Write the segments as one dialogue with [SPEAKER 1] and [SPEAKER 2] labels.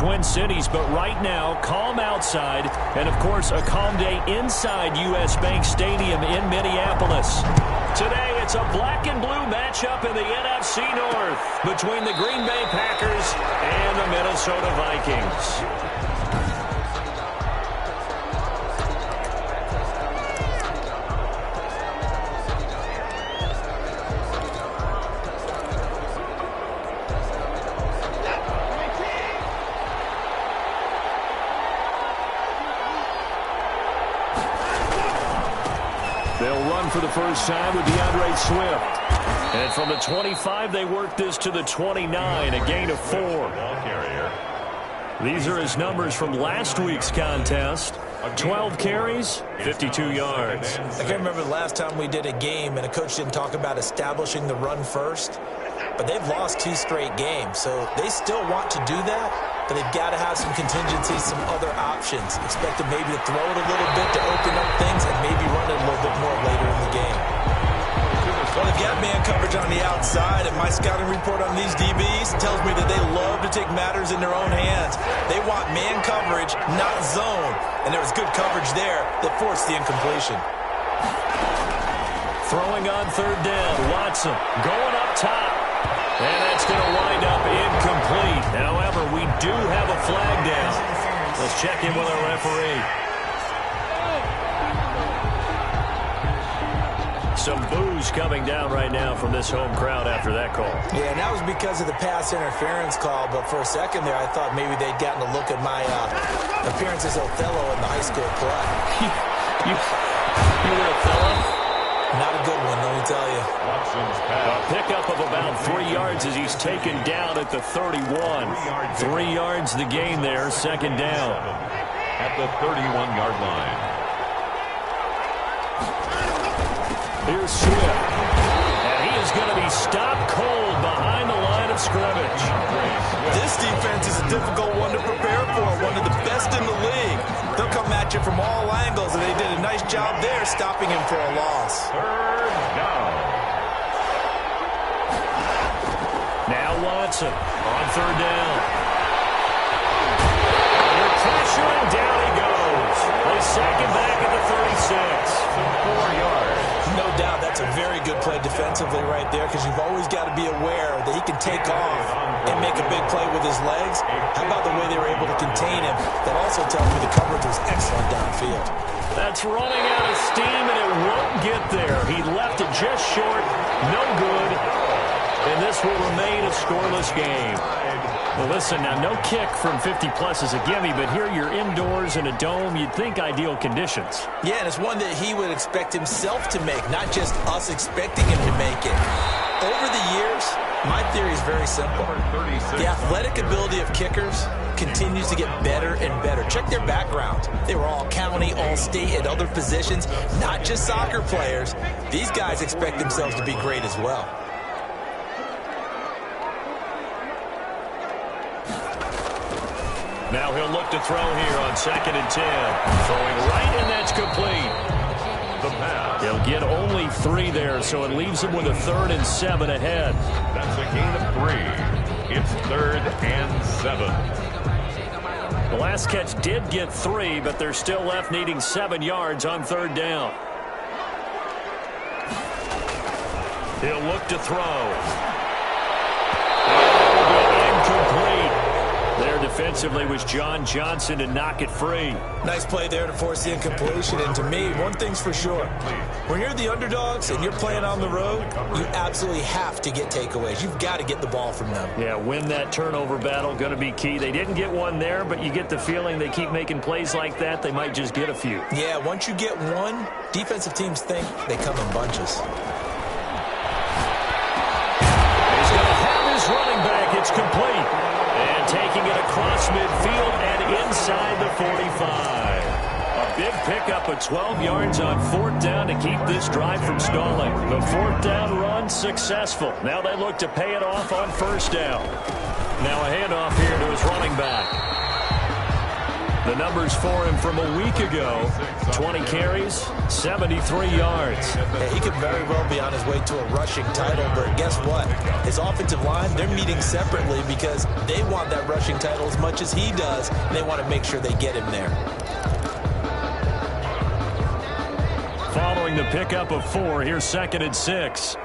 [SPEAKER 1] Twin Cities, but right now, calm outside, and of course, a calm day inside U.S. Bank Stadium in Minneapolis. Today, it's a black and blue matchup in the NFC North between the Green Bay Packers and the Minnesota Vikings. They'll run for the first time with DeAndre Swift. And from the 25, they work this to the 29, a gain of 4. These are his numbers from last week's contest. 12 carries, 52 yards.
[SPEAKER 2] I can't remember the last time we did a game and a coach didn't talk about establishing the run first. But they've lost 2 straight games, so they still want to do that. But they've got to have some contingencies, some other options. Expect them maybe to throw it a little bit to open up things and maybe run it a little bit more later in the game. Well, they've got man coverage on the outside, and my scouting report on these DBs tells me that they love to take matters in their own hands. They want man coverage, not zone. And there was good coverage there that forced the incompletion.
[SPEAKER 1] Throwing on third down, Watson going up top. And that's going to wind up incomplete. However, we do have a flag down. Let's check in with our referee. Some boos coming down right now from this home crowd after that call.
[SPEAKER 2] Yeah, and that was because of the pass interference call. But for a second there, I thought maybe they'd gotten a look at my appearance as Othello in the high school play.
[SPEAKER 1] You were Othello?
[SPEAKER 2] Not a good one, let me tell you.
[SPEAKER 1] A pickup of about 3 yards as he's taken down at the 31. 3 yards the gain there, second down.
[SPEAKER 3] At the 31-yard line.
[SPEAKER 1] Here's Swift. And he is going to be stopped cold behind the line of scrimmage.
[SPEAKER 2] This defense is a difficult one to prepare for, one of the best in the league. They'll come at you from all angles, and they did a nice job there stopping him for a loss.
[SPEAKER 3] Third down.
[SPEAKER 1] Now Watson on third down. Under pressure, and down he goes. They sack him back at the 36.
[SPEAKER 3] 4 yards.
[SPEAKER 2] No doubt that's a very good play defensively right there, because you've always got to be aware that he can take off and make a big play with his legs. How about the way they were able to contain him? That also tells me the coverage was excellent downfield.
[SPEAKER 1] That's running out of steam, and it won't get there. He left it just short, no good, and this will remain a scoreless game. Well, listen, now no kick from 50-plus is a gimme, but here you're indoors in a dome. You'd think ideal conditions.
[SPEAKER 2] Yeah, and it's one that he would expect himself to make, not just us expecting him to make it. Over the years, my theory is very simple. The athletic ability of kickers continues to get better and better. Check their background. They were all county, all state, at other positions, not just soccer players. These guys expect themselves to be great as well.
[SPEAKER 1] Now he'll look to throw here on 2nd and 10. Throwing right, and that's complete.
[SPEAKER 3] The pass.
[SPEAKER 1] He'll get only 3 there, so it leaves him with a 3rd and 7 ahead.
[SPEAKER 3] That's a gain of 3. It's 3rd and 7.
[SPEAKER 1] The last catch did get 3, but they're still left needing 7 yards on 3rd down. He'll look to throw. Incomplete. There defensively was John Johnson to knock it free.
[SPEAKER 2] Nice play there to force the incompletion. And to me, one thing's for sure. When you're the underdogs and you're playing on the road, you absolutely have to get takeaways. You've got to get the ball from them.
[SPEAKER 1] Yeah, win that turnover battle, going to be key. They didn't get one there, but you get the feeling they keep making plays like that, they might just get a few.
[SPEAKER 2] Yeah, once you get one, defensive teams think they come in bunches.
[SPEAKER 1] He's going to have his running back. It's complete. And taking it across midfield and inside the 45. A big pickup of 12 yards on 4th down to keep this drive from stalling. The 4th down run successful. Now they look to pay it off on 1st down. Now a handoff here to his running back. The The numbers for him from a week ago, 20 carries, 73 yards.
[SPEAKER 2] Yeah, he could very well be on his way to a rushing title, but guess what? His offensive line, they're meeting separately because they want that rushing title as much as he does, and they want to make sure they get him there.
[SPEAKER 1] Following the pickup of 4, here's 2nd and 6.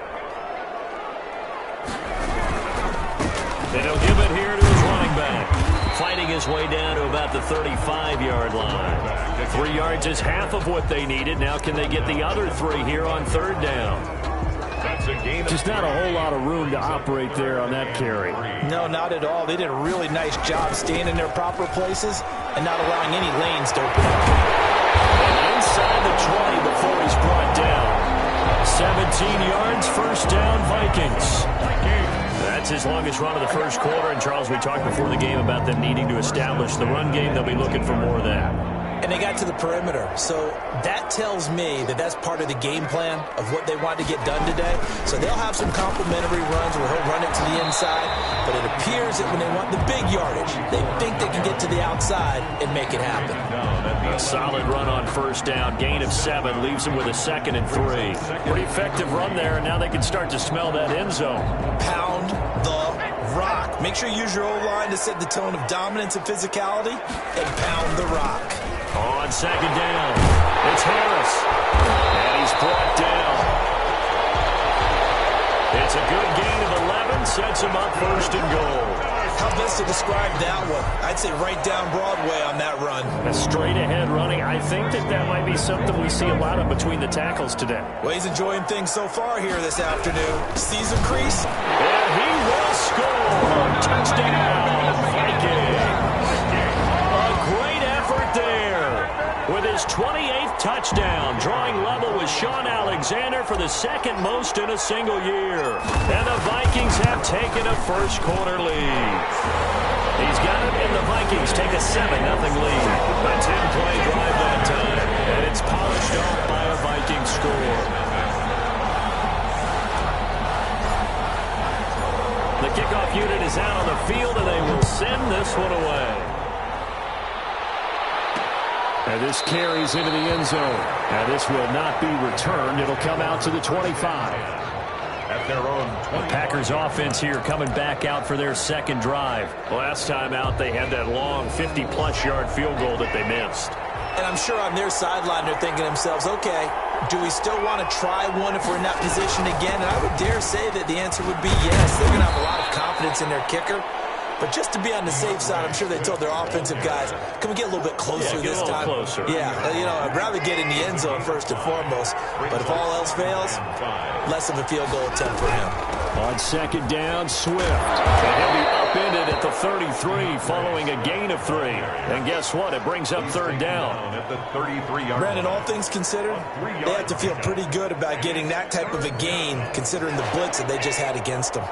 [SPEAKER 1] And he'll give it here to his running back. Fighting his way down to about the 35-yard line. 3 yards is half of what they needed. Now can they get the other 3 here on 3rd down? Just not a whole lot of room to operate there on that carry.
[SPEAKER 2] No, not at all. They did a really nice job staying in their proper places and not allowing any lanes to open up.
[SPEAKER 1] And inside the 20 before he's brought down. 17 yards, 1st down, Vikings. That's his longest run of the 1st quarter. And, Charles, we talked before the game about them needing to establish the run game. They'll be looking for more of that.
[SPEAKER 2] And they got to the perimeter. So that tells me that that's part of the game plan of what they want to get done today. So they'll have some complimentary runs where he'll run it to the inside. But it appears that when they want the big yardage, they think they can get to the outside and make it happen.
[SPEAKER 1] A solid run on 1st down. Gain of 7 leaves them with a 2nd and 3. Pretty effective run there, and now they can start to smell that end zone.
[SPEAKER 2] Pound the rock. Make sure you use your O-line to set the tone of dominance and physicality, and pound the rock.
[SPEAKER 1] On 2nd down, it's Harris, and he's brought down. It's a good gain of 11, sets him up 1st and goal.
[SPEAKER 2] How best to describe that one? I'd say right down Broadway on that run.
[SPEAKER 1] A straight-ahead running. I think that might be something we see a lot of between the tackles today.
[SPEAKER 2] Well, he's enjoying things so far here this afternoon. Sees a crease.
[SPEAKER 1] And he will score. Touchdown, Vikings. A great effort there. With his 28th touchdown, drawing level with Sean Alexander for the 2nd most in a single year. And the Vikings have taken a 1st quarter lead. He's got it, and the Vikings take a 7-0 lead. A 10-play drive that time, and it's polished off by a Viking score. The kickoff unit is out on the field, and they will send this one away. And this carries into the end zone. And this will not be returned. It'll come out to the 25. At their own 20. The Packers offense here coming back out for their 2nd drive. Last time out, they had that long 50-plus yard field goal that they missed.
[SPEAKER 2] And I'm sure on their sideline they're thinking to themselves, okay, do we still want to try one if we're in that position again? And I would dare say that the answer would be yes. They're going to have a lot of confidence in their kicker. But just to be on the safe side, I'm sure they told their offensive guys, can we get a little bit closer this time?
[SPEAKER 1] Closer.
[SPEAKER 2] Yeah, I'd rather get in the end zone first and foremost. But if all else fails, less of a field goal attempt for him.
[SPEAKER 1] On 2nd down, Swift. And he'll be upended at the 33 following a gain of 3. And guess what? It brings up 3rd down. At the 33-yard.
[SPEAKER 2] Brandon, all things considered, they have to feel pretty good about getting that type of a gain considering the blitz that they just had against them.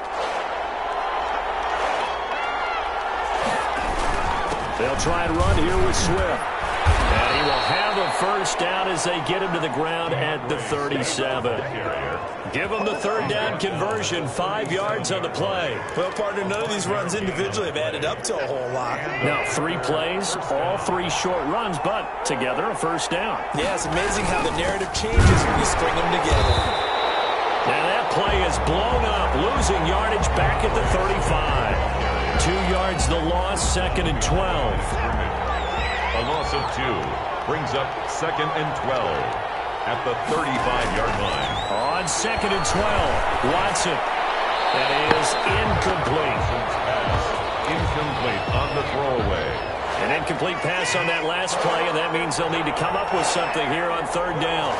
[SPEAKER 1] They'll try and run here with Swift. And he will have a 1st down as they get him to the ground at the 37. Give him the 3rd down conversion, 5 yards on the play.
[SPEAKER 2] Well, partner, none of these runs individually have added up to a whole lot.
[SPEAKER 1] Now, 3 plays, all 3 short runs, but together a 1st down.
[SPEAKER 2] Yeah, it's amazing how the narrative changes when you string them together.
[SPEAKER 1] Now that play is blown up, losing yardage back at the 35. 2 yards the loss, 2nd and 12.
[SPEAKER 3] A loss of 2 brings up 2nd and 12 at the 35-yard line.
[SPEAKER 1] On 2nd and 12, Watson. That is incomplete.
[SPEAKER 3] Incomplete on the throwaway.
[SPEAKER 1] An incomplete pass on that last play, and that means they'll need to come up with something here on 3rd down.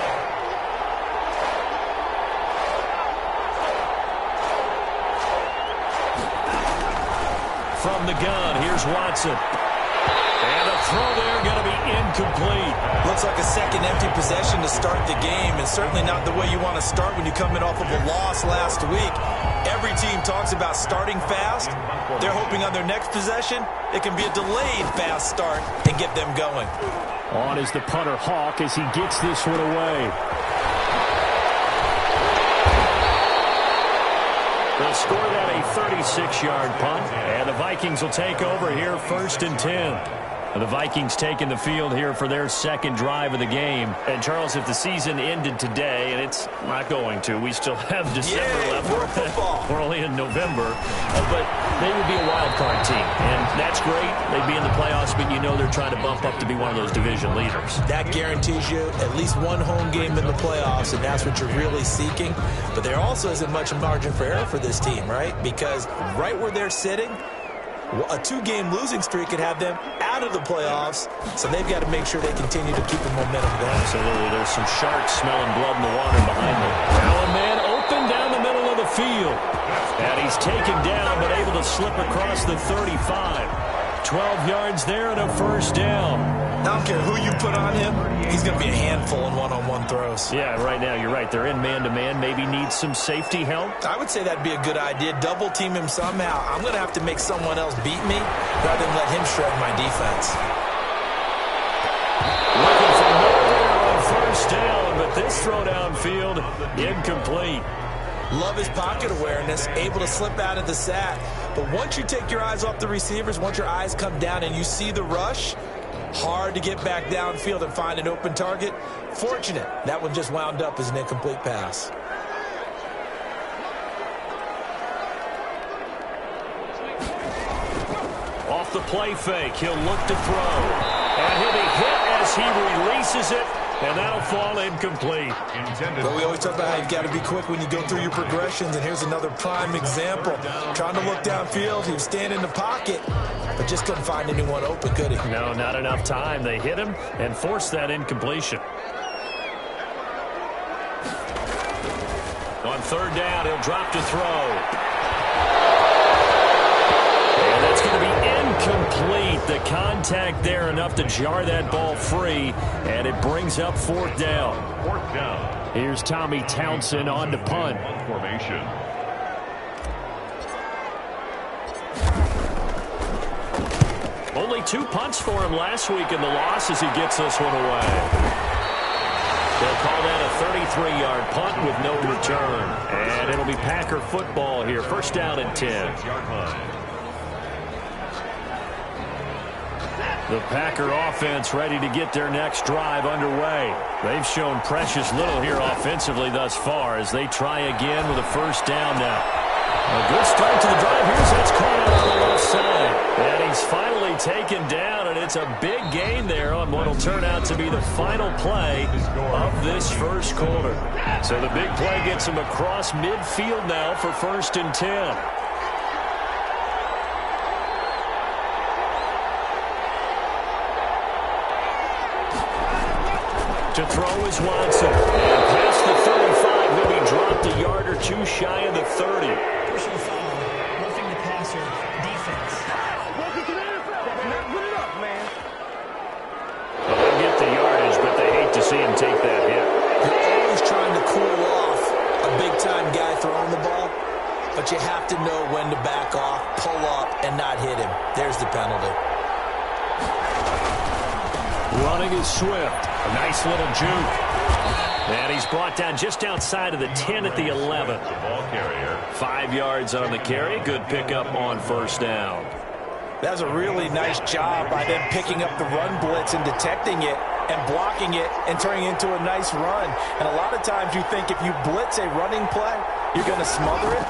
[SPEAKER 1] From the gun, here's Watson. And the throw there going to be incomplete.
[SPEAKER 2] Looks like a second empty possession to start the game, and certainly not the way you want to start when you come in off of a loss last week. Every team talks about starting fast. They're hoping on their next possession, it can be a delayed fast start and get them going.
[SPEAKER 1] On is the punter Hawk as he gets this one away. They'll score that a 36-yard punt, and the Vikings will take over here 1st and 10. The Vikings taking the field here for their second drive of the game. And, Charles, if the season ended today, and it's not going to, we still have December left.
[SPEAKER 2] More football.
[SPEAKER 1] We're only in November. But they would be a wild card team. And that's great. They'd be in the playoffs, but you know they're trying to bump up to be one of those division leaders.
[SPEAKER 2] That guarantees you at least one home game in the playoffs, and that's what you're really seeking. But there also isn't much margin for error for this team, right? Because right where they're sitting, a two-game losing streak could have them out of the playoffs, so they've got to make sure they continue to keep the momentum going.
[SPEAKER 1] Absolutely. There's some sharks smelling blood in the water behind them. Now a man open down the middle of the field. And he's taken down, but able to slip across the 35. 12 yards there and a first down.
[SPEAKER 2] I don't care who you put on him, he's going to be a handful in one-on-one throws.
[SPEAKER 1] Yeah, right now you're right. They're in man-to-man. Maybe needs some safety help.
[SPEAKER 2] I would say that'd be a good idea. Double team him somehow. I'm going to have to make someone else beat me rather than let him shred my defense.
[SPEAKER 1] Looking for more on first down, but this throw downfield incomplete.
[SPEAKER 2] Love his pocket awareness, able to slip out of the sack. But once you take your eyes off the receivers, once your eyes come down and you see the rush, hard to get back downfield and find an open target. Fortunate, that one just wound up as an incomplete pass.
[SPEAKER 1] Off the play fake, he'll look to throw. And he'll be hit as he releases it, and that'll fall incomplete.
[SPEAKER 2] But we always talk about how you've got to be quick when you go through your progressions, and here's another prime example. Trying to look downfield, he was standing in the pocket, but just couldn't find anyone open, could he?
[SPEAKER 1] No, not enough time. They hit him and forced that incompletion. On third down, he'll drop to throw. And that's going to be incomplete. The contact there enough to jar that ball free, and it brings up fourth down.
[SPEAKER 3] Fourth down.
[SPEAKER 1] Here's Tommy Townsend on to punt.
[SPEAKER 3] Formation.
[SPEAKER 1] Only 2 punts for him last week in the loss as he gets this one away. They'll call that a 33-yard punt with no return. And it'll be Packer football here. First down and 10.
[SPEAKER 3] 6-yard line.
[SPEAKER 1] The Packer offense ready to get their next drive underway. They've shown precious little here offensively thus far as they try again with a first down now. A good start to the drive. Here's that's caught out on the left side. And he's finally taken down, and it's a big gain there on what will turn out to be the final play of this first quarter. So the big play gets him across midfield now for first and 10. To throw is Watson. And past the 35, he'll be dropped a yard or two shy of the 30.
[SPEAKER 4] Personal foul, roughing the passer, defense.
[SPEAKER 1] Well, they'll get the yardage, but they hate to see him take that hit.
[SPEAKER 2] You're always trying to cool off a big-time guy throwing the ball, but you have to know when to back off, pull up, and not hit him. There's the penalty.
[SPEAKER 1] Running is Swift. A nice little juke. And he's brought down just outside of the 10 at the 11.
[SPEAKER 3] The ball carrier.
[SPEAKER 1] 5 yards on the carry. Good pickup on first down.
[SPEAKER 2] That was a really nice job by them picking up the run blitz and detecting it and blocking it and turning it into a nice run. And a lot of times you think if you blitz a running play, you're going to smother it.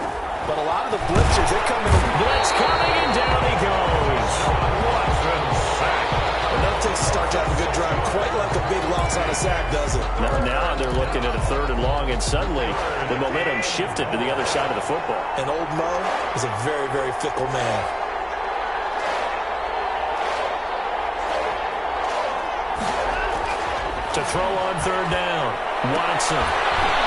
[SPEAKER 2] But a lot of the blitzers, they come in.
[SPEAKER 1] Blitz coming, and down he goes.
[SPEAKER 2] Enough to start to have a good drive. Quite like a big loss on a sack, does it?
[SPEAKER 1] Now they're looking at a third and long, and suddenly the momentum shifted to the other side of the football.
[SPEAKER 2] And old Mo is a very, very fickle man.
[SPEAKER 1] To throw on third down, Watson.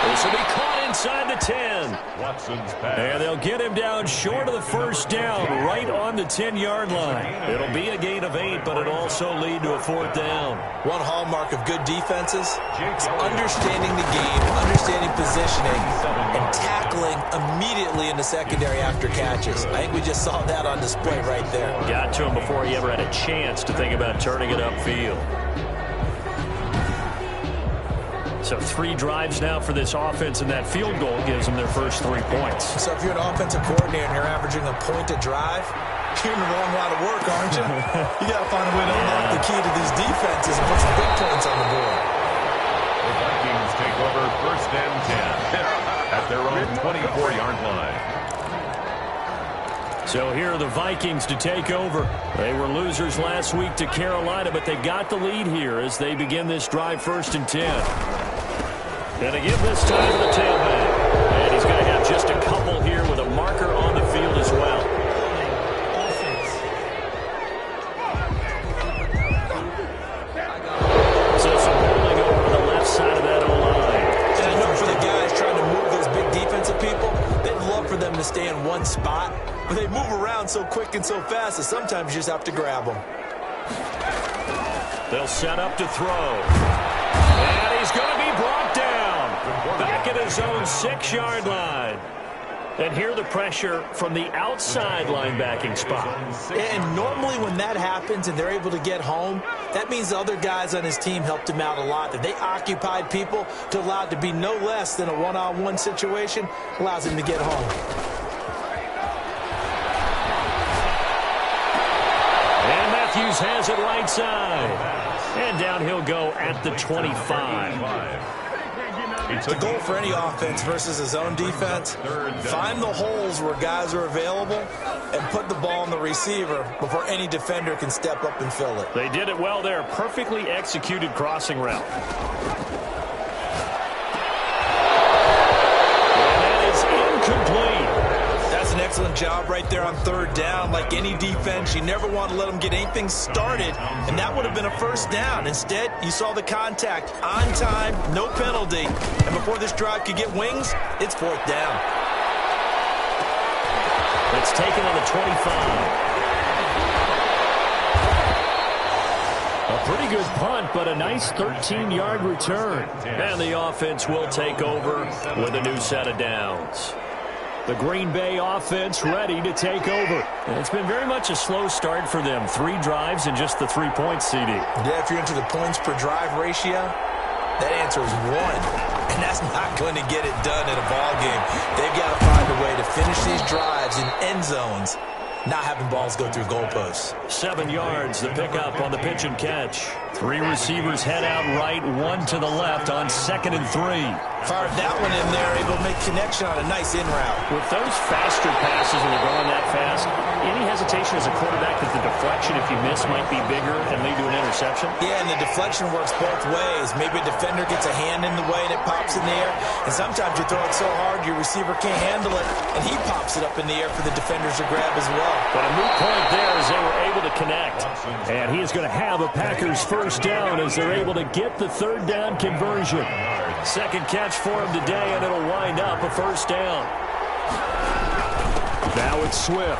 [SPEAKER 1] This will be caught inside the 10.
[SPEAKER 3] Watson's pass.
[SPEAKER 1] And they'll get him down short of the first down, right on the 10-yard line. It'll be a gain of 8, but it'll also lead to a fourth down.
[SPEAKER 2] One hallmark of good defenses is understanding the game, understanding positioning, and tackling immediately in the secondary after catches. I think we just saw that on display right there.
[SPEAKER 1] Got to him before he ever had a chance to think about turning it upfield. So 3 drives now for this offense, and that field goal gives them their first 3 points.
[SPEAKER 2] So if you're an offensive coordinator and you're averaging a point a drive, You're in the wrong line of work, aren't you? You got to find a way to unlock the key to these defenses and put some big points on the board.
[SPEAKER 3] The Vikings take over 1st and 10 at their own 24-yard line.
[SPEAKER 1] So here are the Vikings to take over. They were losers last week to Carolina, but they got the lead here as they begin this drive 1st and 10. Going to give this time to the tailback. And he's going to have just a couple here with a marker on the field as well. So some holding over to the left side of that O-line.
[SPEAKER 2] And I know for the guys trying to move those big defensive people, they'd love for them to stay in one spot. But they move around so quick and so fast that sometimes you just have to grab them.
[SPEAKER 1] They'll set up to throw. And he's going to be brought down. Back at his own 6-yard line. And here the pressure from the outside linebacking spot.
[SPEAKER 2] And normally when that happens and they're able to get home, that means the other guys on his team helped him out a lot. That they occupied people to allow it to be no less than a one-on-one situation allows him to get home.
[SPEAKER 1] Matthews has it right side. And down he'll go at the 25.
[SPEAKER 2] The goal for any offense versus his own defense, find the holes where guys are available and put the ball on the receiver before any defender can step up and fill it.
[SPEAKER 1] They did it well there. Perfectly executed crossing route. And that is incomplete.
[SPEAKER 2] That's an excellent job right there on 3rd down. Like any defense, you never want to let them get anything started, and that would have been a 1st down. Instead, you saw the contact on time, no penalty, and before this drive could get wings, it's 4th down.
[SPEAKER 1] It's taken on the 25. A pretty good punt, but a nice 13-yard return. And the offense will take over with a new set of downs. The Green Bay offense ready to take over. And it's been very much a slow start for them. 3 drives and just the 3 points, CD.
[SPEAKER 2] Yeah, if you're into the points per drive ratio, that answer is 1. And that's not going to get it done in a ball game. They've got to find a way to finish these drives in end zones, not having balls go through goalposts.
[SPEAKER 1] 7 yards, the pickup on the pitch and catch. 3 receivers head out right, 1 to the left on 2nd and 3.
[SPEAKER 2] Fired that one in there, able to make connection on a nice in route.
[SPEAKER 1] With those faster passes when they're going that fast, any hesitation as a quarterback that the deflection, if you miss, might be bigger and lead to an interception?
[SPEAKER 2] Yeah, and the deflection works both ways. Maybe a defender gets a hand in the way and it pops in the air. And sometimes you throw it so hard your receiver can't handle it, and he pops it up in the air for the defenders to grab as well.
[SPEAKER 1] But a moot point there as they were able to connect. And he is going to have a Packers 1st down as they're able to get the 3rd down conversion. 2nd catch for him today, and it'll wind up a 1st down. Now it's Swift.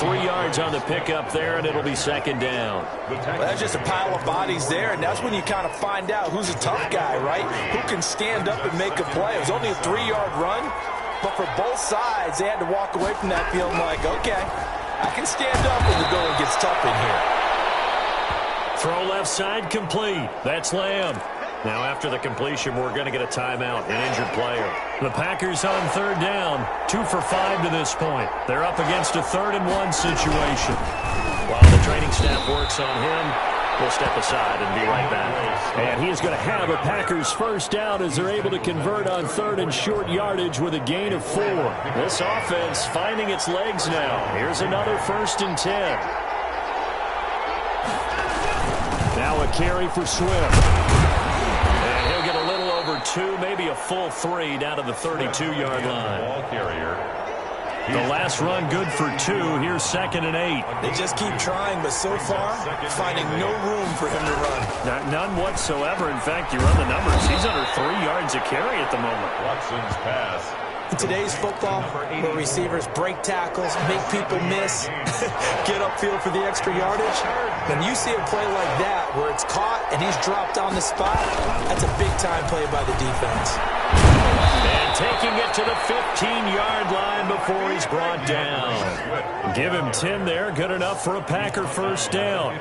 [SPEAKER 1] 3 yards on the pickup there, and it'll be 2nd down.
[SPEAKER 2] Well, that's just a pile of bodies there, and that's when you kind of find out who's a tough guy, right? Who can stand up and make a play. It was only a 3-yard run, but for both sides, they had to walk away from that feeling like, okay, I can stand up when the going gets tough in here.
[SPEAKER 1] Throw left side complete. That's Lamb. Now after the completion, we're going to get a timeout, an injured player. The Packers on 3rd down, 2 for 5 to this point. They're up against a 3rd and 1 situation. While the training staff works on him, we'll step aside and be right back. And he is going to have a Packers 1st down as they're able to convert on 3rd and short yardage with a gain of 4. This offense finding its legs now. Here's another 1st and 10. Now a carry for Swift. And he'll get a little over 2, maybe a full 3 down to the 32-yard line.
[SPEAKER 3] Ball carrier.
[SPEAKER 1] The last run good for 2. Here's 2nd and 8.
[SPEAKER 2] They just keep trying, but so far, finding no room for him to run.
[SPEAKER 1] None whatsoever. In fact, you run the numbers. He's under 3 yards a carry at the moment.
[SPEAKER 3] Watson's pass.
[SPEAKER 2] In today's football, where receivers break tackles, make people miss, get upfield for the extra yardage, when you see a play like that where it's caught and he's dropped on the spot, that's a big-time play by the defense.
[SPEAKER 1] And taking it to the 15-yard line before he's brought down. Give him 10 there. Good enough for a Packer first down.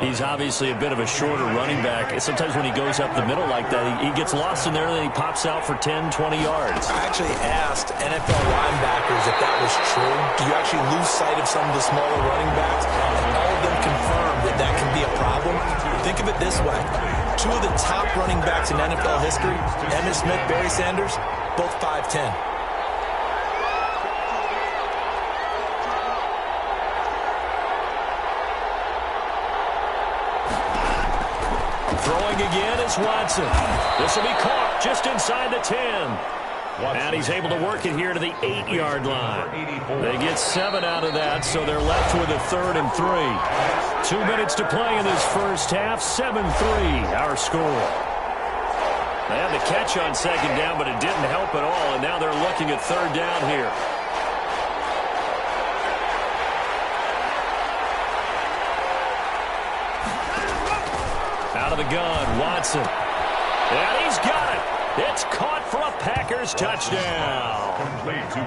[SPEAKER 1] He's obviously a bit of a shorter running back. Sometimes when he goes up the middle like that, he gets lost in there, and then he pops out for 10, 20 yards.
[SPEAKER 2] I actually asked NFL linebackers if that was true. Do you actually lose sight of some of the smaller running backs? And all of them confirmed that that can be a problem. Think of it this way. Two of the top running backs in NFL history, Emmitt Smith, Barry Sanders, both 5'10".
[SPEAKER 1] Throwing again is Watson. This will be caught just inside the 10. And he's able to work it here to the 8-yard line. They get 7 out of that, so they're left with a 3rd and 3. 2 minutes to play in this first half. 7-3, our score. They had the catch on second down, but it didn't help at all, and now they're looking at 3rd down here. Out of the gun, Watson. And he's got it. It's caught for a Packers touchdown.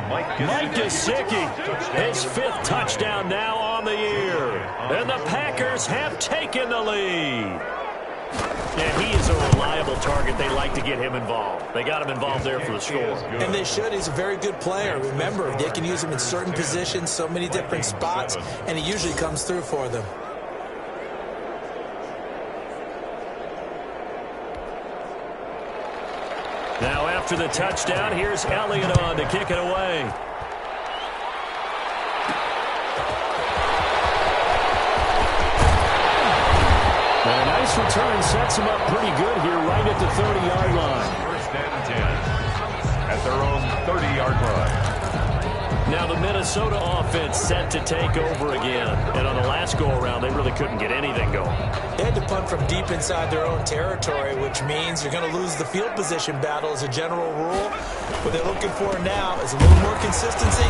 [SPEAKER 1] Mike Gesicki, his 5th touchdown now on the year. And the Packers have taken the lead. And he is a reliable target. They like to get him involved. They got him involved there for the score.
[SPEAKER 2] And they should. He's a very good player. Remember, they can use him in certain positions, so many different spots, and he usually comes through for them.
[SPEAKER 1] Now after the touchdown, here's Elliott on to kick it away. And a nice return sets him up pretty good here right at the 30-yard line.
[SPEAKER 3] 1st and 10 at their own 30-yard line.
[SPEAKER 1] Now the Minnesota offense set to take over again. And on the last go-around, they really couldn't get anything going.
[SPEAKER 2] They had to punt from deep inside their own territory, which means you're going to lose the field position battle as a general rule. What they're looking for now is a little more consistency,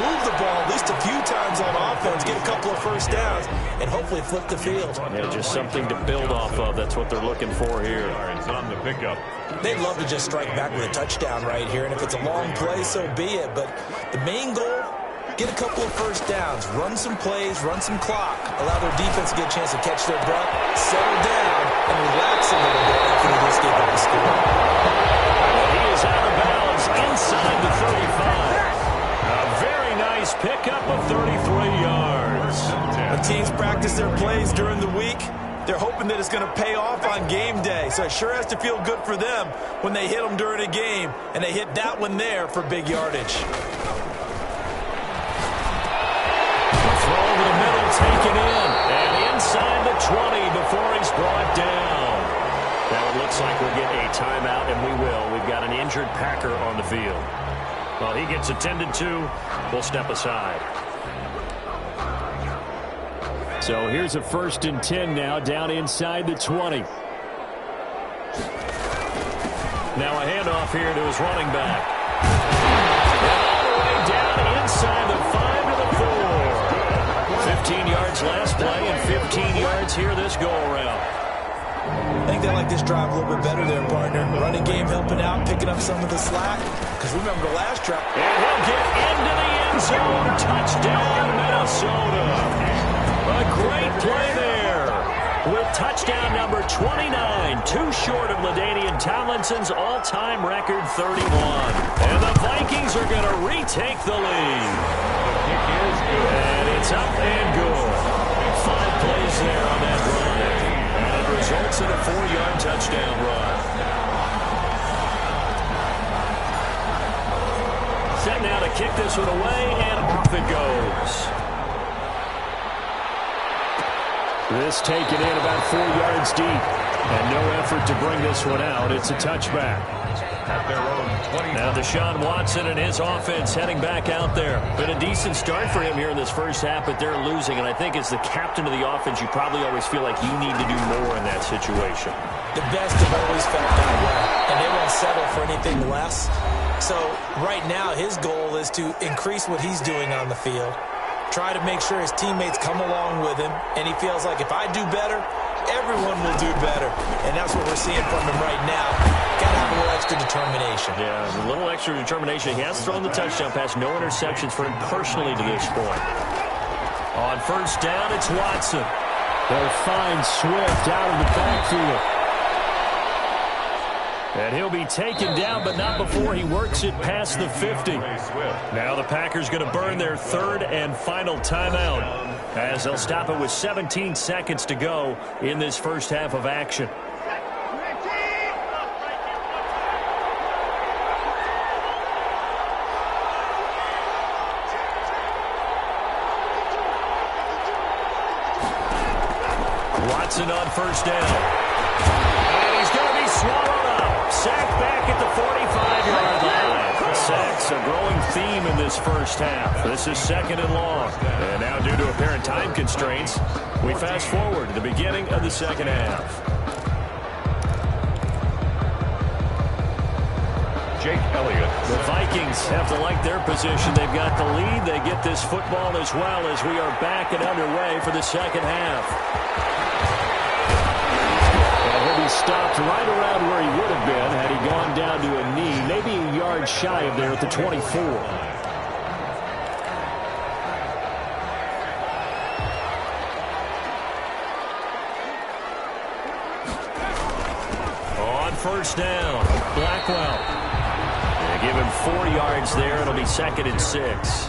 [SPEAKER 2] move the ball at least a few times on offense, get a couple of first downs, and hopefully flip the field.
[SPEAKER 1] Yeah, just something to build off of. That's what they're looking for here.
[SPEAKER 3] It's on the pickup.
[SPEAKER 2] They'd love to just strike back with a touchdown right here, and if it's a long play, so be it. But the main goal, get a couple of first downs, run some plays, run some clock, allow their defense to get a chance to catch their breath, settle down, and relax a little bit after they just get back to score.
[SPEAKER 1] He is out of bounds inside the 35. A very nice pickup of 33 yards.
[SPEAKER 2] When teams practice their plays during the week, they're hoping that it's going to pay off on game day. So it sure has to feel good for them when they hit them during a game, and they hit that one there for big yardage.
[SPEAKER 1] Throw over the middle, taken in, and inside the 20 before he's brought down. Now it looks like we'll get a timeout, and we will. We've got an injured Packer on the field. Well, he gets attended to. We'll step aside. So here's a 1st and 10 now, down inside the 20. Now a handoff here to his running back. And all the way down inside the 5 to the 4. 15 yards last play and 15 yards here this go-around.
[SPEAKER 2] I think they like this drive a little bit better there, partner. Running game helping out, picking up some of the slack. Because remember the last drive.
[SPEAKER 1] And he'll get into the end zone. Touchdown, Minnesota. A great play there with touchdown number 29, too short of LaDainian Tomlinson's all-time record 31. And the Vikings are going to retake the lead.
[SPEAKER 3] The kick is good.
[SPEAKER 1] And it's up and good. 5 plays there on that run. And it results in a 4-yard touchdown run. Set now to kick this one away, and off it goes. This taken in about 4 yards deep. And no effort to bring this one out. It's a touchback.
[SPEAKER 3] At their own 20.
[SPEAKER 1] Now Deshaun Watson and his offense heading back out there. Been a decent start for him here in this first half, but they're losing. And I think as the captain of the offense, you probably always feel like you need to do more in that situation.
[SPEAKER 2] The best have always felt that way, and they won't settle for anything less. So right now his goal is to increase what he's doing on the field. Try to make sure his teammates come along with him, and he feels like if I do better, everyone will do better. And that's what we're seeing from him right now. Got to have a little extra determination.
[SPEAKER 1] Yeah, a little extra determination. He has thrown the touchdown pass. No interceptions for him personally to this point. On first down, it's Watson. They'll find Swift out of the backfield. And he'll be taken down, but not before he works it past the 50. Now the Packers going to burn their third and final timeout as they'll stop it with 17 seconds to go in this first half of action. Watson on first down. And he's going to be swallowed up. Sacked back at the 45-yard line. Sacks a growing theme in this first half. This is second and long. And now due to apparent time constraints, we fast forward to the beginning of the second half.
[SPEAKER 3] Jake Elliott.
[SPEAKER 1] The Vikings have to like their position. They've got the lead. They get this football as well as we are back and underway for the second half. He'll be stopped right around where he would have been had he gone down to a knee, maybe a yard shy of there at the 24. On first down, Blackwell. They give him 4 yards there. It'll be second and 6.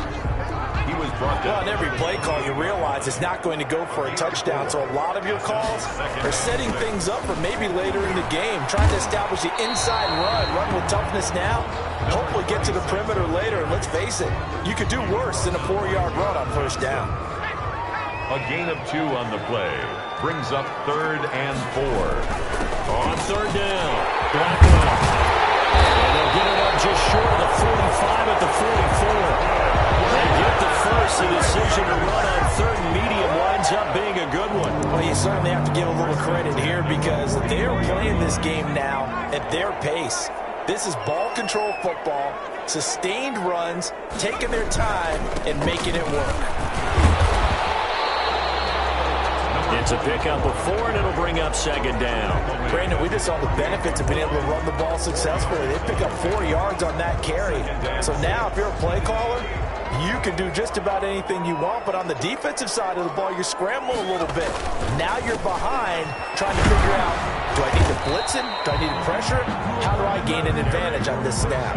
[SPEAKER 3] He was brought down.
[SPEAKER 2] Well, on every play call, you realize it's not going to go for a touchdown. So a lot of your calls are setting things up for maybe later in the game, trying to establish the inside run with toughness now, hopefully get to the perimeter later. And let's face it, you could do worse than a 4-yard run on first down.
[SPEAKER 3] A gain of 2 on the play. Brings up third and 4.
[SPEAKER 1] On third down, Blackwell. And they'll get it up just short of the 45 at the 44. They get the first. The decision to run on third and medium winds up being a good one.
[SPEAKER 2] Well, you certainly have to give a little credit here because they're playing this game now at their pace. This is ball control football, sustained runs, taking their time, and making it work.
[SPEAKER 1] It's a pickup of 4, and it'll bring up second down.
[SPEAKER 2] Brandon, we just saw the benefits of being able to run the ball successfully. They pick up 4 yards on that carry. So now if you're a play caller, you can do just about anything you want, but on the defensive side of the ball, you're scrambling a little bit. Now you're behind trying to figure out, do I need to blitz him? Do I need to pressure him? How do I gain an advantage on this snap?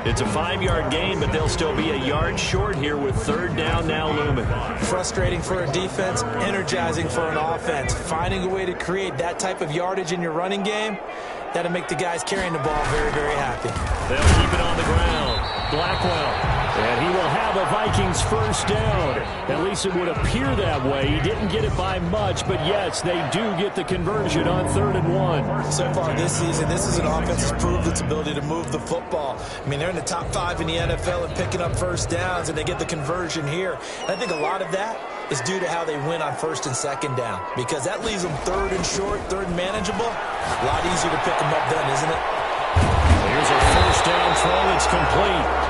[SPEAKER 1] It's a 5-yard gain, but they'll still be a yard short here with third down now looming.
[SPEAKER 2] Frustrating for a defense, energizing for an offense. Finding a way to create that type of yardage in your running game, that'll make the guys carrying the ball very, very happy.
[SPEAKER 1] They'll keep it on the ground. Blackwell. And he will have a Vikings first down. At least it would appear that way. He didn't get it by much, but yes, they do get the conversion on 3rd and 1.
[SPEAKER 2] So far this season, this is an offense that's proved its ability to move the football. I mean, they're in the top 5 in the NFL and picking up first downs, and they get the conversion here. And I think a lot of that is due to how they win on 1st and 2nd down, because that leaves them 3rd and short, 3rd and manageable. A lot easier to pick them up then, isn't it?
[SPEAKER 1] Here's a first down throw that's complete.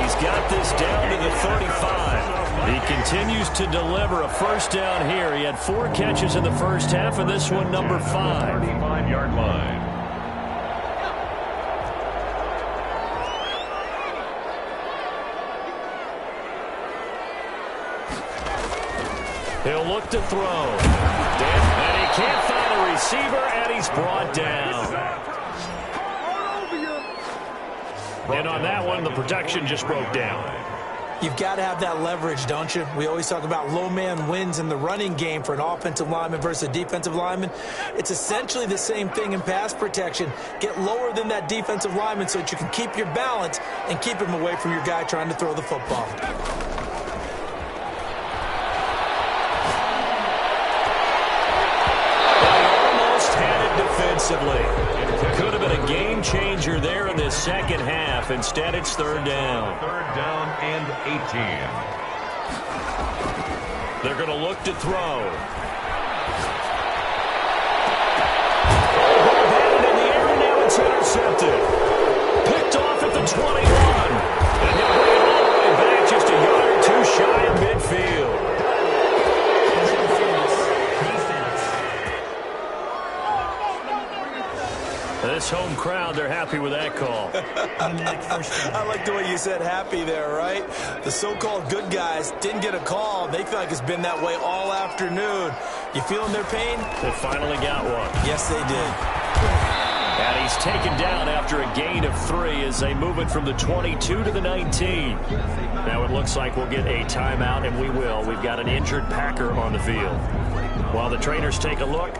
[SPEAKER 1] He's got this down to the 35. He continues to deliver a first down here. He had 4 catches in the first half, and this one number 5.
[SPEAKER 3] 35-yard line.
[SPEAKER 1] He'll look to throw. And he can't find a receiver, and he's brought down. And on that one, the protection just broke down.
[SPEAKER 2] You've got to have that leverage, don't you? We always talk about low man wins in the running game for an offensive lineman versus a defensive lineman. It's essentially the same thing in pass protection. Get lower than that defensive lineman so that you can keep your balance and keep him away from your guy trying to throw the football.
[SPEAKER 1] Defensively. Could have been a game changer there in this second half. Instead, it's 3rd down.
[SPEAKER 3] 3rd down and 18.
[SPEAKER 1] They're going to look to throw. Batted in the air, and now it's intercepted. Picked off at the 21. And he'll bring it all the way back just a yard or 2 shy of midfield. crowd, they're happy with that call.
[SPEAKER 2] I like the way you said happy there, right? The so-called good guys didn't get a call. They feel like it's been that way all afternoon. You feeling their pain?
[SPEAKER 1] They finally got one.
[SPEAKER 2] Yes, they did.
[SPEAKER 1] And he's taken down after a gain of 3 as they move it from the 22 to the 19. Now it looks like we'll get a timeout, and we will. We've got an injured Packer on the field. While the trainers take a look,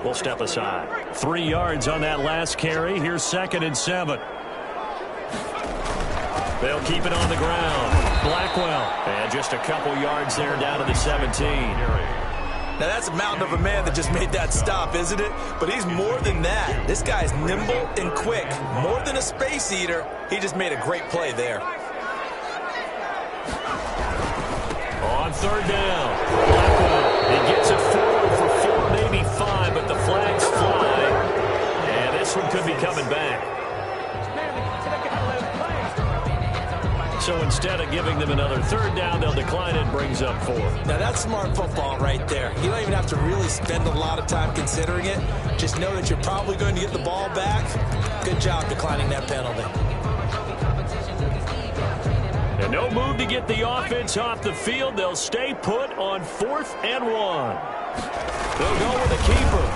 [SPEAKER 1] we'll step aside. 3 yards on that last carry. Here's 2nd and 7. They'll keep it on the ground. Blackwell. And just a couple yards there down to the 17.
[SPEAKER 2] Now, that's a mountain of a man that just made that stop, isn't it? But he's more than that. This guy's nimble and quick. More than a space eater. He just made a great play there.
[SPEAKER 1] On 3rd down, Blackwell. He gets it forward for 4, maybe 5, but the flags fly. And this one could be coming back. So instead of giving them another 3rd down, they'll decline it, brings up 4.
[SPEAKER 2] Now, that's smart football right there. You don't even have to really spend a lot of time considering it. Just know that you're probably going to get the ball back. Good job declining that penalty.
[SPEAKER 1] And no move to get the offense off the field. They'll stay put on 4th and 1. They'll go with the keeper.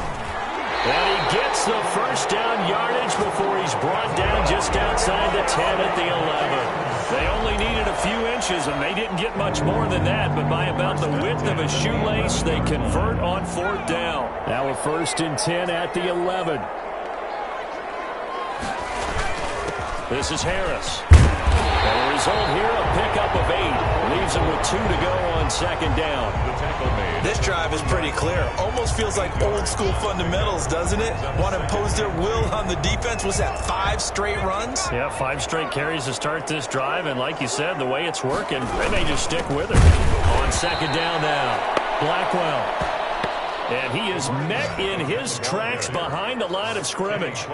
[SPEAKER 1] And he gets the first down yardage before he's brought down just outside the 10 at the 11. They only needed a few inches, and they didn't get much more than that, but by about the width of a shoelace, they convert on 4th down. Now a 1st and 10 at the 11. This is Harris. And the result here, a pickup of 8. Leaves him with 2 to go on 2nd down.
[SPEAKER 2] This drive is pretty clear. Almost feels like old school fundamentals, doesn't it? Want to impose their will on the defense. Was that 5 straight runs?
[SPEAKER 1] Yeah, 5 straight carries to start this drive. And like you said, the way it's working, they may just stick with it. On 2nd down now, Blackwell. And he is met in his tracks behind the line of scrimmage.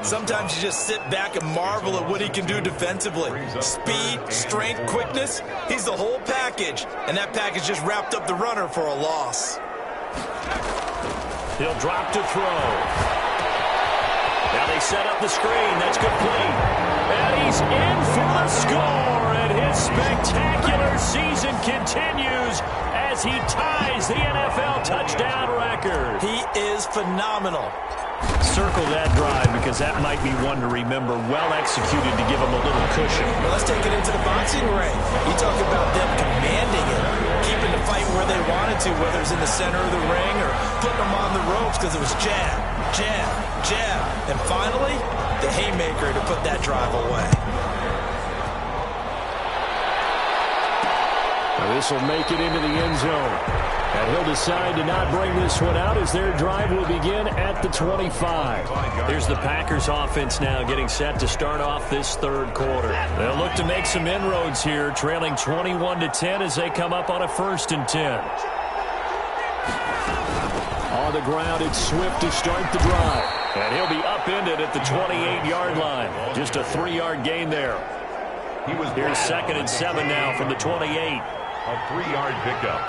[SPEAKER 2] Sometimes you just sit back and marvel at what he can do defensively. Speed, strength, quickness. He's the whole package. And that package just wrapped up the runner for a loss.
[SPEAKER 1] He'll drop to throw. Now they set up the screen. That's complete. And he's in for the score. And his spectacular season continues as he ties the NFL touchdown record.
[SPEAKER 2] He is phenomenal.
[SPEAKER 1] Circle that drive because that might be one to remember. Well executed to give him a little cushion.
[SPEAKER 2] Well, let's take it into the boxing ring. You talk about them commanding it, keeping the fight where they wanted to, whether it's in the center of the ring or putting them on the ropes because it was jab, jab, jab. And finally, the haymaker to put that drive away.
[SPEAKER 1] Now this will make it into the end zone. And he'll decide to not bring this one out as their drive will begin at the 25. Here's the Packers offense now getting set to start off this 3rd quarter. They'll look to make some inroads here, trailing 21-10 as they come up on a 1st and 10. On the ground, it's Swift to start the drive. And he'll be upended at the 28-yard line. Just a 3-yard gain there. Here's 2nd and 7 now from the 28.
[SPEAKER 3] A 3-yard pickup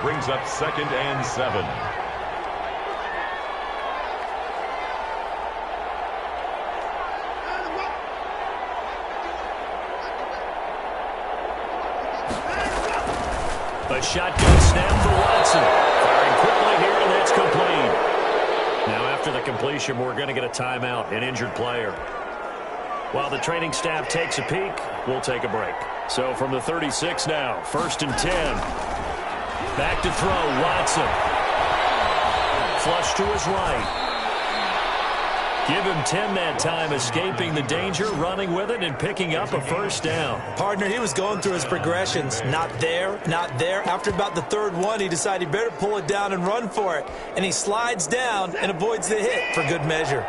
[SPEAKER 3] brings up 2nd and 7.
[SPEAKER 1] A shotgun snap for Watson. Firing quickly here, and that's complete. Now after the completion, we're going to get a timeout, an injured player. While the training staff takes a peek, we'll take a break. So from the 36 now, 1st and 10. Back to throw, Watson. Flush to his right. Give him 10 that time, escaping the danger, running with it, and picking up a 1st down.
[SPEAKER 2] Partner, he was going through his progressions. Not there, not there. After about the 3rd one, he decided he better pull it down and run for it. And he slides down and avoids the hit for good measure.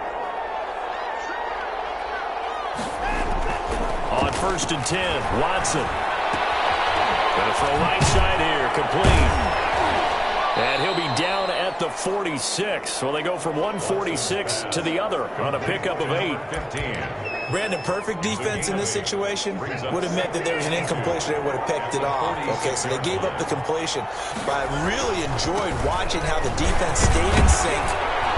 [SPEAKER 1] On 1st and 10, Watson. Gonna throw right side here, complete. And he'll be down at the 46. Well, they go from 146 to the other on a pickup of 8.
[SPEAKER 2] Brandon, perfect defense in this situation would have meant that there was an incompletion. They would have picked it off. Okay, so they gave up the completion. But I really enjoyed watching how the defense stayed in sync,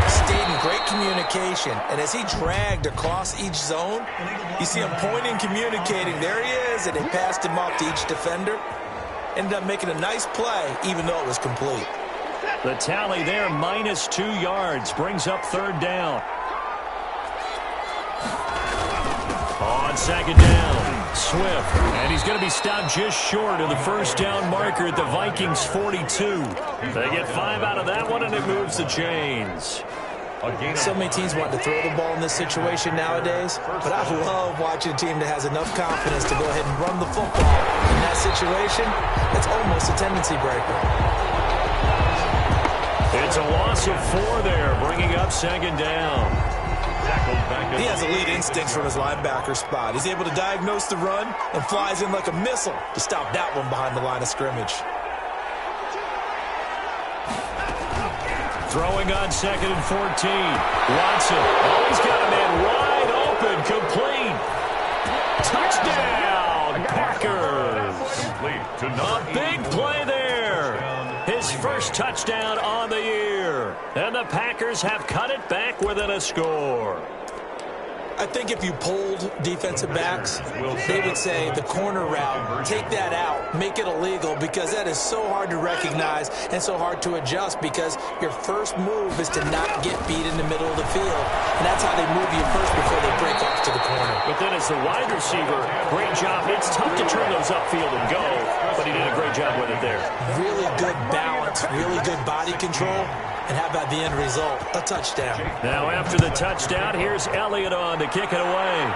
[SPEAKER 2] Stayed in great communication, and as he dragged across each zone, you see him pointing, communicating. There he is, and they passed him off to each defender. Ended up making a nice play, even though it was complete.
[SPEAKER 1] The tally there, -2 yards, brings up third down. On second down, Swift, and he's going to be stopped just short of the first down marker at the Vikings 42. They get 5 out of that one, and it moves the chains.
[SPEAKER 2] So many teams want to throw the ball in this situation nowadays, but I love watching a team that has enough confidence to go ahead and run the football. In that situation, it's almost a tendency breaker.
[SPEAKER 1] It's a loss of 4 there, bringing up second down.
[SPEAKER 2] He has elite instincts from his linebacker spot. He's able to diagnose the run and flies in like a missile to stop that one behind the line of scrimmage.
[SPEAKER 1] Throwing on second and 14. Watson. Oh, he's got a man wide open. Complete. Touchdown, Packers. A big play there. His first touchdown on the year. And the Packers have cut it back within a score.
[SPEAKER 2] I think if you polled defensive backs, they would say the corner route, take that out, make it illegal, because that is so hard to recognize and so hard to adjust, because your first move is to not get beat in the middle of the field. And that's how they move you first before they break off to the corner.
[SPEAKER 1] But then as the wide receiver, great job. It's tough to turn those upfield and go, but he did a great job with it there.
[SPEAKER 2] Really good balance, really good body control. And how about the end result? A touchdown.
[SPEAKER 1] Now after the touchdown, here's Elliott on to kick it away.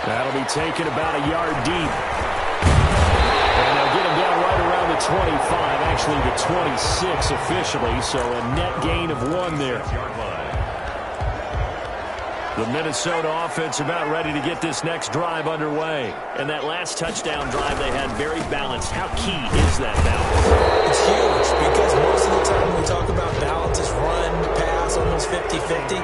[SPEAKER 1] That'll be taken about a yard deep. And they'll get him down right around the 25, actually the 26 officially, so a net gain of 1 there. The Minnesota offense about ready to get this next drive underway. And that last touchdown drive they had very balanced. How key is that balance?
[SPEAKER 2] It's huge, because most of the time when we talk about balance, it's run, pass, almost 50-50.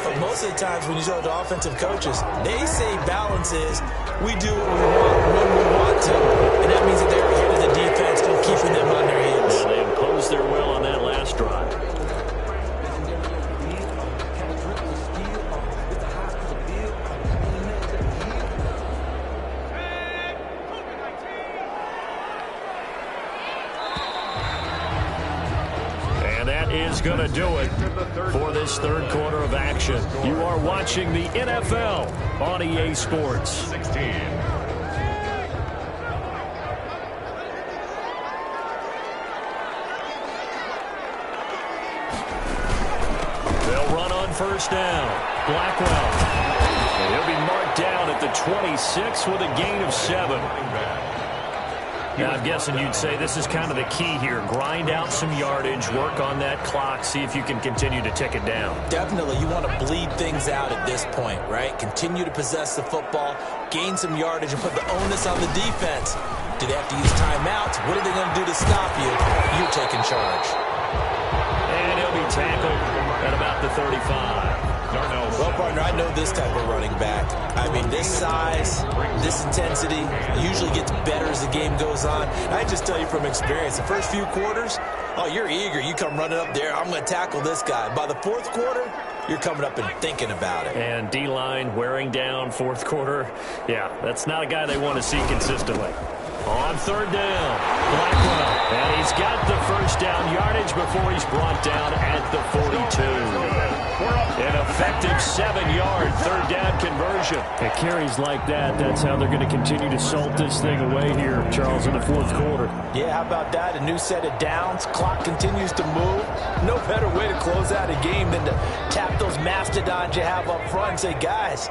[SPEAKER 2] But most of the times when you talk to offensive coaches, they say balance is we do what we want when we want to. And that means that they're ahead of the defense and keeping them on their heels.
[SPEAKER 1] And they imposed their will on that last drive. Is going to do it for this third quarter of action. You are watching the NFL on EA Sports.
[SPEAKER 3] 16.
[SPEAKER 1] They'll run on first down. Blackwell. And he'll be marked down at the 26 with a gain of 7. Now, I'm guessing you'd say this is kind of the key here. Grind out some yardage, work on that clock, see if you can continue to tick it down.
[SPEAKER 2] Definitely. You want to bleed things out at this point, right? Continue to possess the football, gain some yardage, and put the onus on the defense. Do they have to use timeouts? What are they going to do to stop you? You're taking charge.
[SPEAKER 1] And he'll be tackled at about the 35.
[SPEAKER 2] Well, partner, I know this type of running back. I mean, this size, this intensity usually gets better as the game goes on. I just tell you from experience, the first few quarters, oh, you're eager. You come running up there, I'm going to tackle this guy. By the fourth quarter, you're coming up and thinking about it.
[SPEAKER 1] And D-line wearing down fourth quarter. Yeah, that's not a guy they want to see consistently. On third down, Blackwell. And he's got the first down yardage before he's brought down at the 42. An effective 7-yard third down conversion. It carries like that. That's how they're going to continue to salt this thing away here, Charles, in the fourth quarter.
[SPEAKER 2] Yeah, how about that? A new set of downs. Clock continues to move. No better way to close out a game than to tap those mastodons you have up front and say, guys,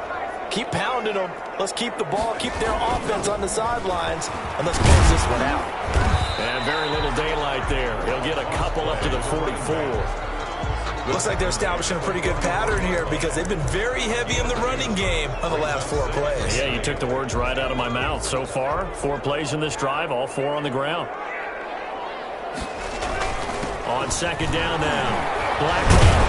[SPEAKER 2] keep pounding them. Let's keep the ball, keep their offense on the sidelines, and let's close this one out.
[SPEAKER 1] And very little daylight there. He'll get a couple up to the 44.
[SPEAKER 2] Looks like they're establishing a pretty good pattern here, because they've been very heavy in the running game on the last 4 plays.
[SPEAKER 1] Yeah, you took the words right out of my mouth. So far, 4 plays in this drive, all 4 on the ground. On second down now, Blackwell.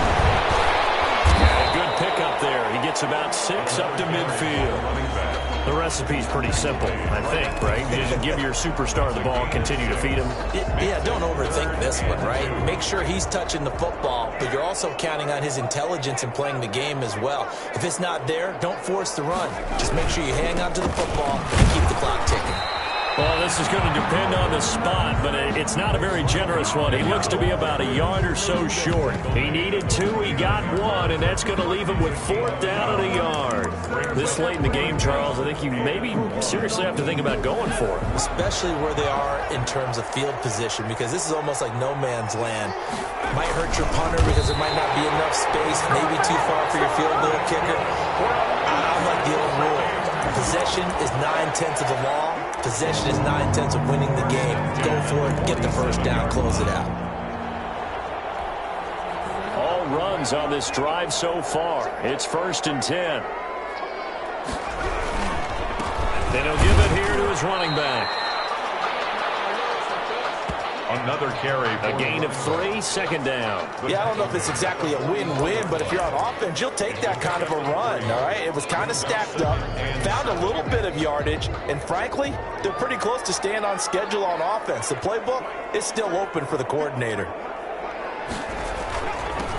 [SPEAKER 1] And a good pickup up there. He gets about 6 up to midfield.
[SPEAKER 5] The recipe's pretty simple, I think, right? You just give your superstar the ball, continue to feed him.
[SPEAKER 2] Yeah, don't overthink this one, right? Make sure he's touching the football, but you're also counting on his intelligence in playing the game as well. If it's not there, don't force the run. Just make sure you hang on to the football and keep the clock ticking.
[SPEAKER 1] Well, this is going to depend on the spot, but it's not a very generous one. He looks to be about a yard or so short. He needed 2, he got 1, and that's going to leave him with 4th down and a yard. This late in the game, Charles, I think you maybe seriously have to think about going for it.
[SPEAKER 2] Especially where they are in terms of field position, because this is almost like no man's land. Might hurt your punter because there might not be enough space, maybe too far for your field goal kicker. I like the old rule. Possession is 9/10 of the law. Possession is 9/10 of winning the game. Go for it, get the first down, close it out.
[SPEAKER 1] All runs on this drive so far. It's 1st and 10. Then he'll give it here to his running back.
[SPEAKER 3] Another carry.
[SPEAKER 1] A gain of 3, 2nd down.
[SPEAKER 2] Yeah, I don't know if it's exactly a win-win, but if you're on offense, you'll take that kind of a run, all right? It was kind of stacked up, found a little bit of yardage, and frankly, they're pretty close to staying on schedule on offense. The playbook is still open for the coordinator.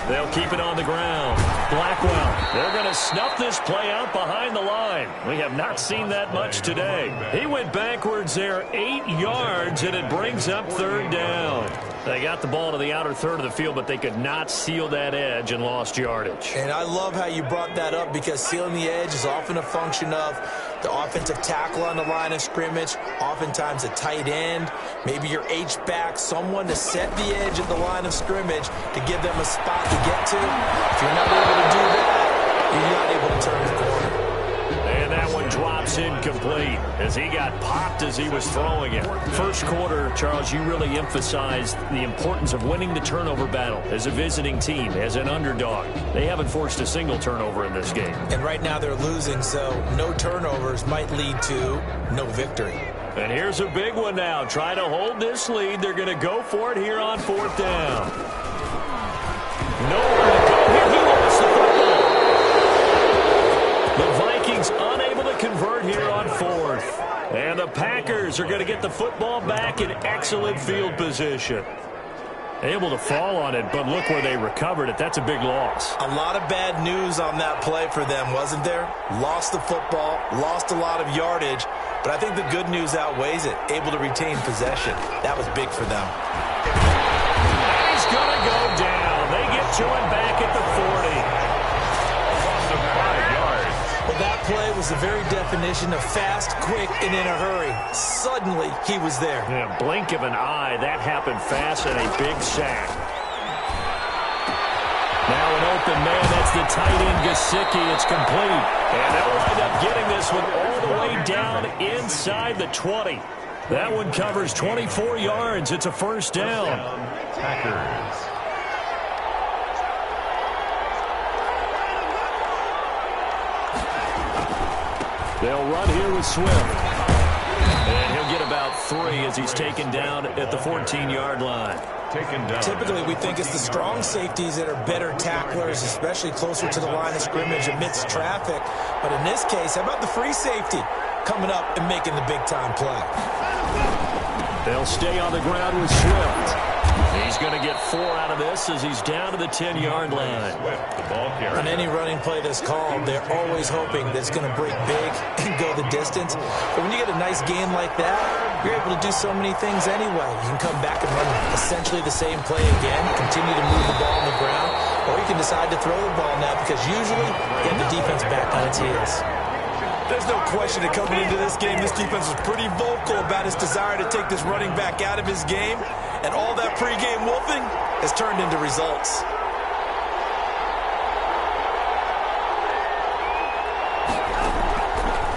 [SPEAKER 1] They'll keep it on the ground. Blackwell, they're going to snuff this play out behind the line. We have not seen that much today. He went backwards there 8 yards, and it brings up 3rd down. They got the ball to the outer third of the field, but they could not seal that edge and lost yardage.
[SPEAKER 2] And I love how you brought that up, because sealing the edge is often a function of the offensive tackle on the line of scrimmage, oftentimes a tight end, maybe your H-back, someone to set the edge at the line of scrimmage to give them a spot to get to. If you're not able to do that, you're not able to turn the corner.
[SPEAKER 1] And that one drops incomplete as he got popped as he was throwing it. First quarter, Charles, you really emphasized the importance of winning the turnover battle as a visiting team, as an underdog. They haven't forced a single turnover in this game.
[SPEAKER 2] And right now they're losing, so no turnovers might lead to no victory.
[SPEAKER 1] And here's a big one now. Trying to hold this lead. They're going to go for it here on 4th down. Nowhere to go here. He lost the football. The Vikings unable to convert here on 4th. And the Packers are going to get the football back in excellent field position. Able to fall on it, but look where they recovered it. That's a big loss.
[SPEAKER 2] A lot of bad news on that play for them, wasn't there? Lost the football, lost a lot of yardage, but I think the good news outweighs it. Able to retain possession. That was big for them.
[SPEAKER 1] He's going to go down. They get to him back at the 40.
[SPEAKER 3] Loss of 5 yards.
[SPEAKER 2] Well, that play was the very definition of fast, quick, and in a hurry. Suddenly, he was there.
[SPEAKER 1] Yeah, blink of an eye. That happened fast and a big sack. Now an open man. That's the tight end, Gesicki. It's complete. And they'll wind up getting this one all the way down inside the 20. That one covers 24 yards. It's a 1st down.
[SPEAKER 3] Packers.
[SPEAKER 1] They'll run here with Swift. And he'll get about 3 as he's taken down at the 14-yard line.
[SPEAKER 3] Taken down.
[SPEAKER 2] Typically, we think it's the strong safeties that are better tacklers, especially closer to the line of scrimmage amidst traffic. But in this case, how about the free safety coming up and making the big-time play?
[SPEAKER 1] They'll stay on the ground with Swift. He's going to get 4 out of this as he's down to the 10-yard line.
[SPEAKER 3] Swift, the ball carrier.
[SPEAKER 2] On any running play that's called, they're always hoping that it's going to break big and go the distance. But when you get a nice game like that, you're able to do so many things anyway. You can come back and run essentially the same play again, continue to move the ball on the ground, or you can decide to throw the ball now because usually you have the defense back on its heels. There's no question that coming into this game, this defense was pretty vocal about its desire to take this running back out of his game, and all that pregame wolfing has turned into results.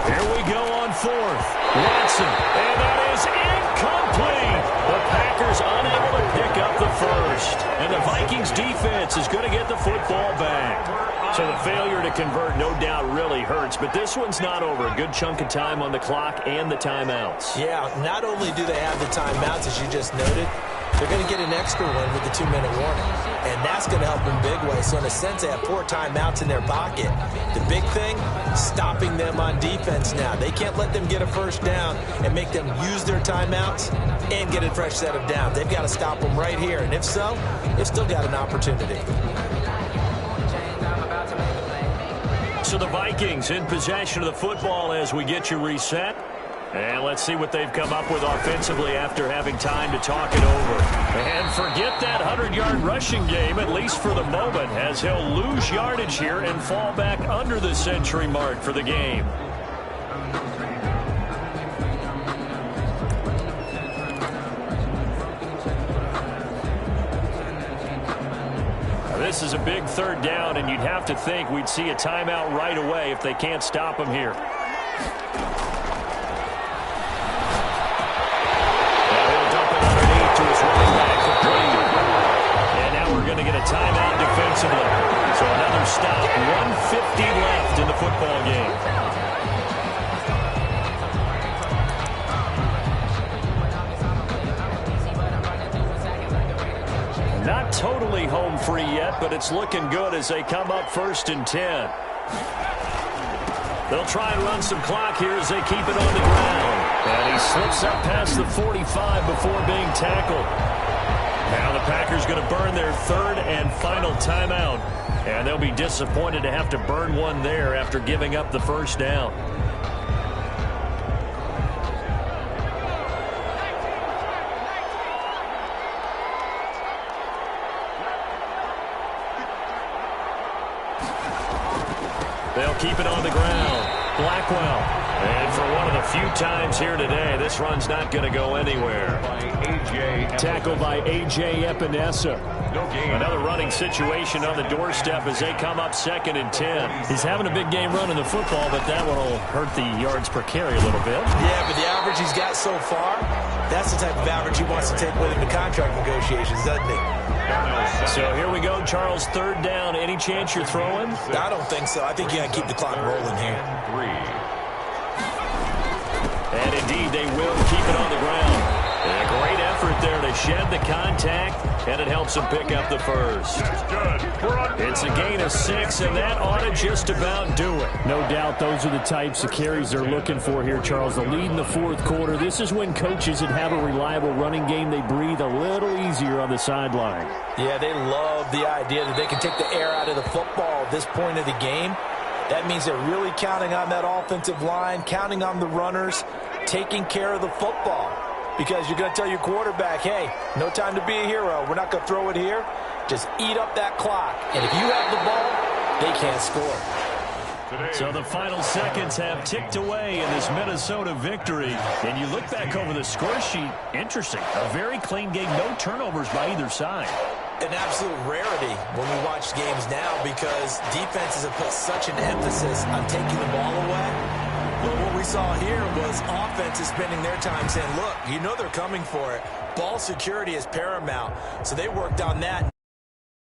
[SPEAKER 1] Here we go on 4th. Watson, and that is incomplete. The Packers unable to pick up the 1st. And the Vikings defense is going to get the football back. So the failure to convert no doubt really hurts, but this one's not over. A good chunk of time on the clock and the timeouts.
[SPEAKER 2] Yeah, not only do they have the timeouts, as you just noted, they're going to get an extra one with the 2-minute warning. And that's going to help in big ways. So in a sense, they have 4 timeouts in their pocket. The big thing, stopping them on defense now. They can't let them get a first down and make them use their timeouts and get a fresh set of downs. They've got to stop them right here. And if so, they've still got an opportunity.
[SPEAKER 1] So the Vikings in possession of the football as we get you reset. And let's see what they've come up with offensively after having time to talk it over. And forget that 100-yard rushing game, at least for the moment, as he'll lose yardage here and fall back under the century mark for the game. This is a big 3rd down, and you'd have to think we'd see a timeout right away if they can't stop him here. And now we're going to get a timeout defensively. So another stop. 1:50 left in the football game. Not totally home free yet, but it's looking good as they come up 1st and 10. They'll try and run some clock here as they keep it on the ground. And he slips up past the 45 before being tackled. Now the Packers going to burn their 3rd and final timeout. And they'll be disappointed to have to burn one there after giving up the first down. They'll keep it on the ground. Blackwell. And for one of the few times here today, this run's not going to go anywhere. Tackled by A.J. Epinesa. Another running situation on the doorstep as they come up 2nd and 10.
[SPEAKER 5] He's having a big game running the football, but that one will hurt the yards per carry a little bit.
[SPEAKER 2] Yeah, but the average he's got so far, that's the type of average he wants to take with him to contract negotiations, doesn't he?
[SPEAKER 1] So here we go, Charles, 3rd down. Any chance you're throwing?
[SPEAKER 2] I don't think so. I think you got to keep the clock rolling here.
[SPEAKER 1] And indeed, they will keep it on the ground. And a great effort there to shed the contact, and it helps them pick up the first. It's a gain of 6, and that ought to just about do it.
[SPEAKER 5] No doubt those are the types of carries they're looking for here, Charles. The lead in the 4th quarter. This is when coaches that have a reliable running game, they breathe a little easier on the sideline.
[SPEAKER 2] Yeah, they love the idea that they can take the air out of the football at this point of the game. That means they're really counting on that offensive line, counting on the runners, taking care of the football. Because you're going to tell your quarterback, hey, no time to be a hero. We're not going to throw it here. Just eat up that clock. And if you have the ball, they can't score.
[SPEAKER 1] So the final seconds have ticked away in this Minnesota victory. And you look back over the score sheet, interesting. A very clean game, no turnovers by either side.
[SPEAKER 2] An absolute rarity when we watch games now because defenses have put such an emphasis on taking the ball away. But what we saw here was offenses spending their time saying, look, you know they're coming for it. Ball security is paramount. So they worked on that.